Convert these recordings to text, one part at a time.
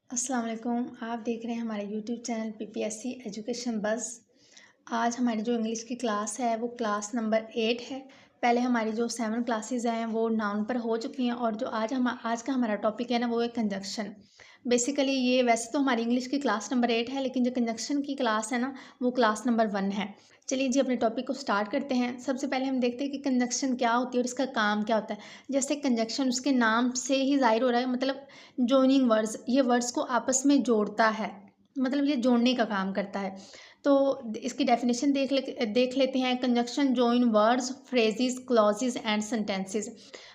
अस्सलाम वालेकुम। आप देख रहे हैं हमारे यूट्यूब चैनल पीपीएससी एजुकेशन बस। आज हमारी जो इंग्लिश की क्लास है वो क्लास नंबर 8 है। पहले हमारी जो 7 क्लासेस हैं वो नाउन पर हो चुकी हैं और जो आज का हमारा टॉपिक है ना वो है कंजक्शन। बेसिकली ये वैसे तो हमारी इंग्लिश की क्लास नंबर 8 है, लेकिन जो कंजक्शन की क्लास है ना वो क्लास नंबर 1 है। चलिए जी अपने टॉपिक को स्टार्ट करते हैं। सबसे पहले हम देखते हैं कि कंजक्शन क्या होती है और इसका काम क्या होता है। जैसे कंजक्शन उसके नाम से ही ज़ाहिर हो रहा है, मतलब जॉइनिंग वर्ड्स, ये वर्ड्स को आपस में जोड़ता है, मतलब ये जोड़ने का काम करता है। तो इसकी डेफिनेशन देख लेते हैं। Conjunction join words, phrases, clauses and sentences.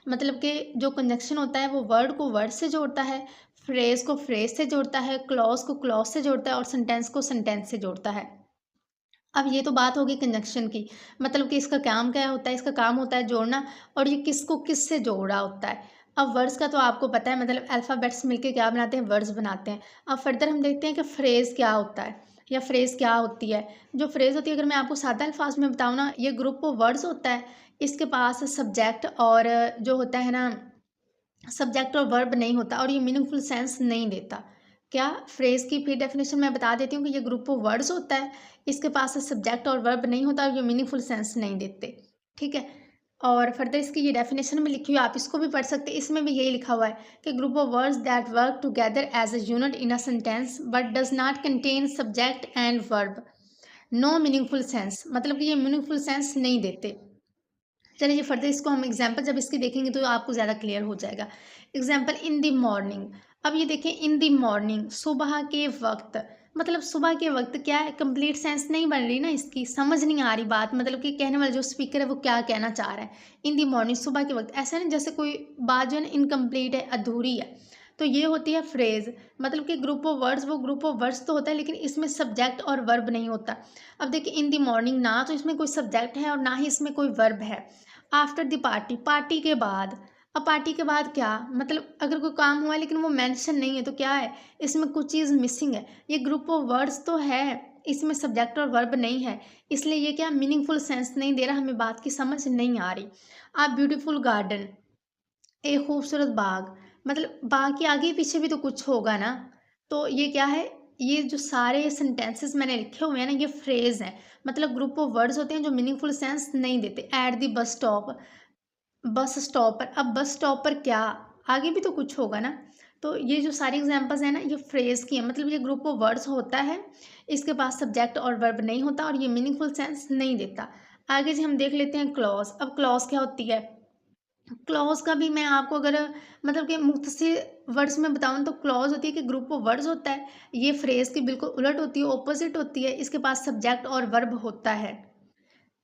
मतलब कि जो कंजक्शन होता है वो वर्ड को वर्ड से जोड़ता है, फ्रेज को फ्रेज से जोड़ता है, क्लॉज को क्लॉज से जोड़ता है और सेंटेंस को सेंटेंस से जोड़ता है। अब ये तो बात होगी कंजक्शन की, मतलब कि इसका काम क्या होता है। इसका काम होता है जोड़ना, और ये किसको किस से जोड़ रहा होता है। अब वर्ड्स का तो आपको पता है, मतलब अल्फ़ाबेट्स मिलके क्या बनाते हैं, वर्ड्स बनाते हैं। अब फर्दर हम देखते हैं कि फ्रेज़ क्या होता है या फ्रेज़ क्या होती है। जो फ्रेज़ होती है, अगर मैं आपको सादा अल्फाज में बताऊँ ना, ये ग्रुप ऑफ वर्ड्स होता है। इसके पास सब्जेक्ट और जो होता है ना, सब्जेक्ट और वर्ब नहीं होता, और ये मीनिंगफुल सेंस नहीं देता। क्या फ्रेज़ की फिर डेफिनेशन मैं बता देती हूँ कि ये ग्रुप ऑफ वर्ड्स होता है, इसके पास सब्जेक्ट और वर्ब नहीं होता और ये मीनिंगफुल सेंस नहीं देते। ठीक है? और फर्दर इसकी ये डेफिनेशन में लिखी हुई है, आप इसको भी पढ़ सकते हैं। इसमें भी यही लिखा हुआ है कि group of words that work together as a unit in a sentence but does not contain subject and verb, no meaningful sense, मतलब कि ये मीनिंगफुल सेंस नहीं देते। चलिए फर्दर इसको हम एग्जाम्पल जब इसकी देखेंगे तो आपको ज़्यादा क्लियर हो जाएगा। Example in the morning. अब ये देखें, इन द मॉर्निंग, सुबह के वक्त, मतलब सुबह के वक्त क्या है, कंप्लीट सेंस नहीं बन रही ना, इसकी समझ नहीं आ रही बात, मतलब कि कहने वाला जो स्पीकर है वो क्या कहना चाह रहा है। इन द मॉर्निंग, सुबह के वक्त, ऐसा नहीं जैसे कोई बात जो है ना इनकम्प्लीट है, अधूरी है, तो ये होती है फ्रेज। मतलब कि ग्रुप ऑफ वर्ड्स, वो ग्रुप ऑफ वर्ड्स तो होता है लेकिन इसमें सब्जेक्ट और वर्ब नहीं होता। अब देखिए इन द मॉर्निंग, ना तो इसमें कोई सब्जेक्ट है और ना ही इसमें कोई वर्ब है। आफ्टर द पार्टी, पार्टी के बाद। अब पार्टी के बाद क्या, मतलब अगर कोई काम हुआ है लेकिन वो मेंशन नहीं है तो क्या है, इसमें कुछ चीज़ मिसिंग है। ये ग्रुप ऑफ वर्ड्स तो है, इसमें सब्जेक्ट और वर्ब नहीं है, इसलिए ये क्या मीनिंगफुल सेंस नहीं दे रहा, हमें बात की समझ नहीं आ रही। आप ब्यूटीफुल गार्डन, एक खूबसूरत बाग, मतलब बाग के आगे पीछे भी तो कुछ होगा ना। तो ये क्या है, ये जो सारे सेंटेंसेस मैंने लिखे हुए हैं ना, ये फ्रेज हैं, मतलब ग्रुप ऑफ वर्ड्स होते हैं जो मीनिंगफुल सेंस नहीं देते। At the bus stop, bus stop पर। अब बस स्टॉप पर क्या, आगे भी तो कुछ होगा ना। तो ये जो सारी एग्जांपल्स हैं ना, ये फ्रेज की हैं, मतलब ये ग्रुप ऑफ वर्ड्स होता है, इसके पास सब्जेक्ट और वर्ब नहीं होता और ये मीनिंगफुल सेंस नहीं देता। आगे जी हम देख लेते हैं क्लॉज। अब क्लॉज क्या होती है, क्लॉज का भी मैं आपको अगर मतलब कि मुख्तसर वर्ड्स में बताऊं तो क्लॉज होती है कि ग्रुप ऑफ वर्ड्स होता है। ये फ्रेज की बिल्कुल उलट होती है, ऑपोजिट होती है। इसके पास सब्जेक्ट और वर्ब होता है।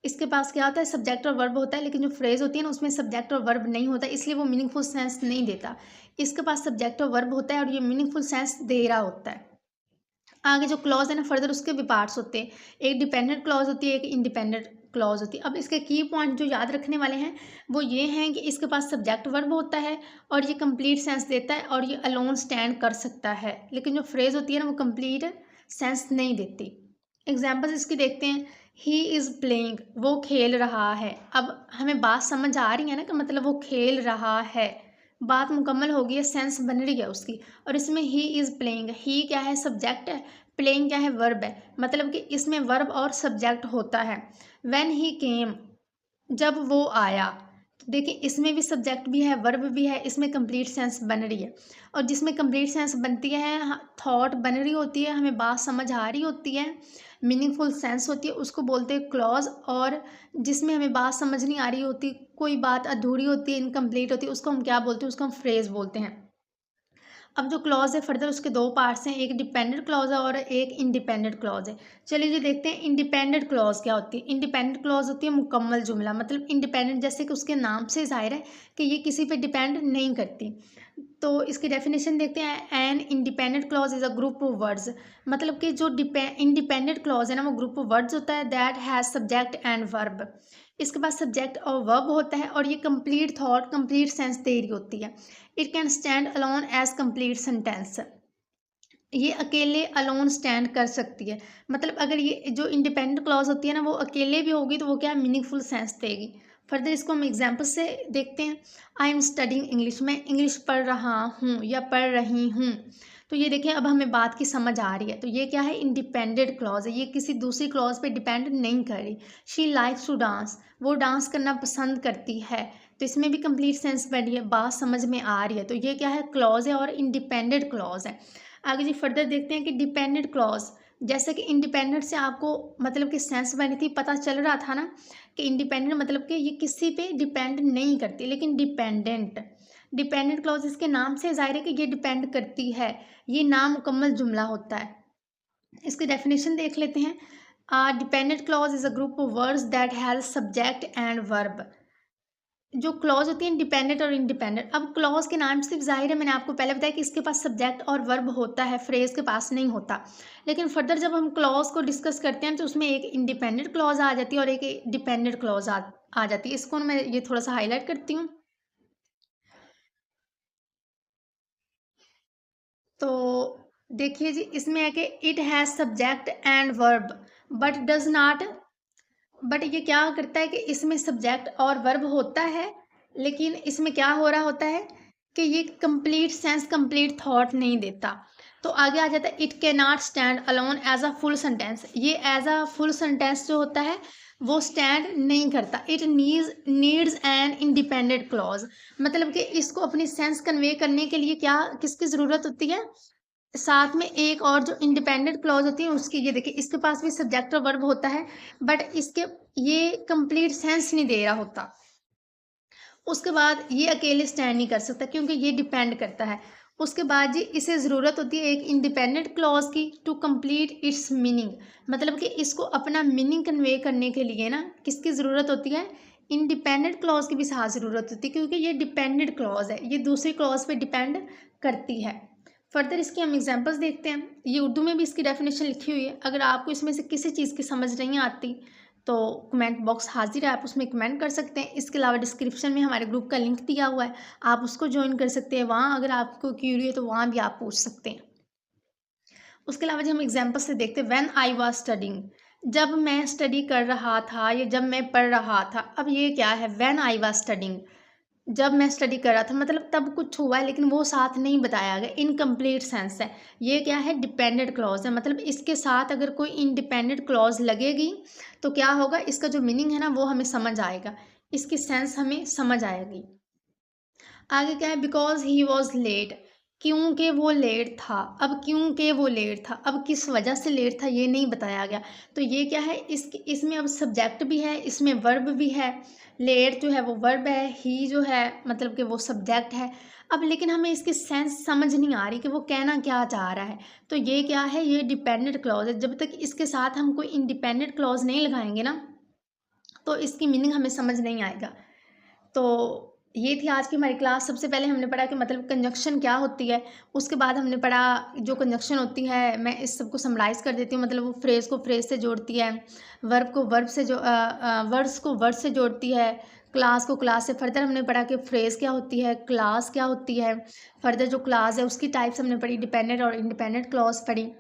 इसके पास क्या होता है, सब्जेक्ट और वर्ब होता है, लेकिन जो फ्रेज होती है ना उसमें सब्जेक्ट और वर्ब नहीं होता, इसलिए वो मीनिंगफुल सेंस नहीं देता। इसके पास सब्जेक्ट और वर्ब होता है और ये मीनिंगफुल सेंस दे रहा होता है। आगे जो क्लॉज है ना, फर्दर उसके भी पार्ट्स होते हैं। एक डिपेंडेंट क्लॉज होती है, एक इंडिपेंडेंट क्लॉज होती है। अब इसके की पॉइंट जो याद रखने वाले हैं वो ये हैं कि इसके पास सब्जेक्ट वर्ब होता है और ये कंप्लीट सेंस देता है और ये अलोन स्टैंड कर सकता है, लेकिन जो फ्रेज होती है ना वो कंप्लीट सेंस नहीं देती। एग्जाम्पल्स इसकी देखते हैं। ही इज़ प्लेइंग, वो खेल रहा है। अब हमें बात समझ आ रही है ना कि मतलब वो खेल रहा है, बात मुकम्मल हो गई है, सेंस बन रही है उसकी। और इसमें ही इज़ प्लेइंग, ही क्या है, सब्जेक्ट है, प्लेइंग क्या है, वर्ब है, मतलब कि इसमें वर्ब और सब्जेक्ट होता है। व्हेन ही केम, जब वो आया, तो देखिए इसमें भी सब्जेक्ट भी है, वर्ब भी है, इसमें कंप्लीट सेंस बन रही है। और जिसमें कंप्लीट सेंस बनती है, थॉट बन रही होती है, हमें बात समझ आ रही होती है, मीनिंगफुल सेंस होती है, उसको बोलते हैं क्लॉज। और जिसमें हमें बात समझ नहीं आ रही होती, कोई बात अधूरी होती है, इनकम्प्लीट होती है, उसको हम क्या बोलते हैं, उसको हम फ्रेज बोलते हैं। अब जो क्लॉज है फर्दर उसके दो पार्ट्स हैं, एक डिपेंडेंट क्लॉज है और एक इंडिपेंडेंट क्लॉज है। चलिए जी देखते हैं इंडिपेंडेंट क्लॉज क्या होती है। इंडिपेंडेंट क्लॉज होती है मुकम्मल जुमला, मतलब इंडिपेंडेंट जैसे कि उसके नाम से जाहिर है कि ये किसी पे डिपेंड नहीं करती। तो इसकी डेफिनेशन देखते हैं। N independent clause is a group of words, मतलब कि जो इंडिपेंडेंट क्लॉज है ना वो ग्रुप ऑफ वर्ड्स होता है that has subject and verb. इसके पास सब्जेक्ट और वर्ब होता है और ये कंप्लीट थॉट, कंप्लीट सेंस दे रही होती है। It can stand alone as complete sentence, ये अकेले अलोन स्टैंड कर सकती है। मतलब अगर ये जो इंडिपेंडेंट क्लॉज होती है ना वो अकेले भी होगी तो वो क्या मीनिंगफुल सेंस देगी। फर्दर इसको हम एग्जाम्पल से देखते हैं। आई एम स्टडिंग इंग्लिश, मैं इंग्लिश पढ़ रहा हूँ या पढ़ रही हूँ। तो ये देखिए अब हमें बात की समझ आ रही है। तो ये क्या है, इंडिपेंडेंट क्लॉज है, ये किसी दूसरी क्लॉज पे डिपेंड नहीं कर रही। शी लाइक्स टू डांस, वो डांस करना पसंद करती है। तो इसमें भी कंप्लीट सेंस बैठी है, बात समझ में आ रही है। तो ये क्या है, क्लॉज है और इंडिपेंडेंट क्लॉज है। आगे जी फर्दर देखते हैं कि डिपेंडेंट क्लॉज, जैसे कि इंडिपेंडेंट से आपको मतलब कि सेंस बनी थी, पता चल रहा था ना कि इंडिपेंडेंट मतलब कि ये किसी पे डिपेंड नहीं करती। लेकिन डिपेंडेंट, डिपेंडेंट क्लॉज इसके नाम से ज़ाहिर है कि ये डिपेंड करती है, ये नामुकम्मल जुमला होता है। इसकी डेफिनेशन देख लेते हैं। Dependent clause is a group of words that has subject and verb. जो क्लॉज होती है डिपेंडेंट और इंडिपेंडेंट, अब क्लॉज के नाम से जाहिर है, मैंने आपको पहले बताया कि इसके पास सब्जेक्ट और वर्ब होता है, फ्रेज के पास नहीं होता। लेकिन फर्दर जब हम क्लॉज को डिस्कस करते हैं तो उसमें एक इंडिपेंडेंट क्लॉज आ जाती है और एक डिपेंडेंट क्लॉज आ जाती है। इसको मैं ये थोड़ा सा हाईलाइट करती हूँ। तो देखिए जी, इसमें है कि it has subject and verb but does not, but ये क्या करता है कि इसमें सब्जेक्ट और वर्ब होता है, लेकिन इसमें क्या हो रहा होता है कि ये कंप्लीट सेंस, कंप्लीट थॉट नहीं देता। तो आगे आ जाता है, it can not stand alone as a full sentence. ये एज अ फुल सेंटेंस जो होता है वो स्टैंड नहीं करता। It needs an independent clause, मतलब कि इसको अपनी सेंस कन्वे करने के लिए क्या, किसकी ज़रूरत होती है, साथ में एक और जो इंडिपेंडेंट क्लॉज होती है उसकी। ये देखिए इसके पास भी सब्जेक्ट और वर्ब होता है, बट इसके ये कंप्लीट सेंस नहीं दे रहा होता। उसके बाद ये अकेले स्टैंड नहीं कर सकता क्योंकि ये डिपेंड करता है। उसके बाद जी इसे ज़रूरत होती है एक इंडिपेंडेंट क्लॉज की टू कंप्लीट इट्स मीनिंग, मतलब कि इसको अपना मीनिंग कन्वे करने के लिए ना किसकी ज़रूरत होती है, इंडिपेंडेंट क्लॉज की भी साथ ज़रूरत होती है, क्योंकि ये डिपेंडेंट क्लॉज है, ये दूसरी क्लॉज पे डिपेंड करती है। फर्दर इसके हम एग्जांपल्स देखते हैं। ये उर्दू में भी इसकी डेफिनेशन लिखी हुई है। अगर आपको इसमें से किसी चीज़ की समझ नहीं आती तो कमेंट बॉक्स हाजिर है, आप उसमें कमेंट कर सकते हैं। इसके अलावा डिस्क्रिप्शन में हमारे ग्रुप का लिंक दिया हुआ है, आप उसको ज्वाइन कर सकते हैं। वहाँ अगर आपको क्यूरी है तो वहाँ भी आप पूछ सकते हैं। उसके अलावा जो हम एग्जाम्पल से देखते हैं, व्हेन आई वाज स्टडिंग, जब मैं स्टडी कर रहा था या जब मैं पढ़ रहा था। अब ये क्या है, व्हेन आई वाज स्टडिंग, जब मैं स्टडी कर रहा था मतलब तब कुछ हुआ है, लेकिन वो साथ नहीं बताया गया, इनकम्प्लीट सेंस है। ये क्या है, डिपेंडेंट क्लॉज है, मतलब इसके साथ अगर कोई इंडिपेंडेंट क्लॉज लगेगी तो क्या होगा, इसका जो मीनिंग है ना वो हमें समझ आएगा, इसकी सेंस हमें समझ आएगी। आगे क्या है, बिकॉज ही वॉज लेट, क्योंकि वो लेट था। अब क्योंकि वो लेट था, अब किस वजह से लेट था ये नहीं बताया गया। तो ये क्या है, इसमें अब सब्जेक्ट भी है, इसमें वर्ब भी है। लेट जो है वो वर्ब है, ही जो है मतलब कि वो सब्जेक्ट है। अब लेकिन हमें इसकी सेंस समझ नहीं आ रही कि वो कहना क्या चाह रहा है। तो ये क्या है, ये डिपेंडेंट क्लॉज है। जब तक इसके साथ हम कोई इंडिपेंडेंट क्लॉज नहीं लगाएंगे ना तो इसकी मीनिंग हमें समझ नहीं आएगा। तो ये थी आज की हमारी क्लास। सबसे पहले हमने पढ़ा कि मतलब कंजक्शन क्या होती है। उसके बाद हमने पढ़ा जो कंजक्शन होती है, मैं इस सबको समराइज़ कर देती हूँ, मतलब वो फ्रेज़ को फ्रेज़ से जोड़ती है, वर्ब को वर्ब से जो वर्ड्स को वर्ड से जोड़ती है, क्लास को क्लास से। फर्दर हमने पढ़ा कि फ्रेज़ क्या होती है, क्लास क्या होती है। फर्दर जो क्लास है उसकी टाइप्स हमने पढ़ी, डिपेंडेंट और इंडिपेंडेंट क्लॉज पढ़ी।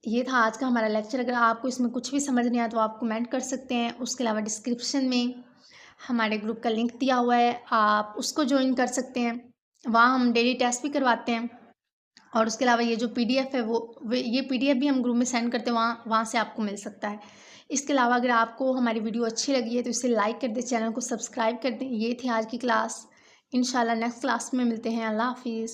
ये था आज का हमारा लेक्चर। अगर आपको इसमें कुछ भी समझ नहीं आया तो आप कमेंट कर सकते हैं। उसके अलावा डिस्क्रिप्शन में हमारे ग्रुप का लिंक दिया हुआ है, आप उसको ज्वाइन कर सकते हैं। वहाँ हम डेली टेस्ट भी करवाते हैं। और उसके अलावा ये जो पीडीएफ है ये पीडीएफ भी हम ग्रुप में सेंड करते हैं, वहाँ वहाँ से आपको मिल सकता है। इसके अलावा अगर आपको हमारी वीडियो अच्छी लगी है तो इसे लाइक कर दें, चैनल को सब्सक्राइब कर दें। ये थी आज की क्लास। इंशाल्लाह नेक्स्ट क्लास में मिलते हैं। अल्लाह हाफिज़।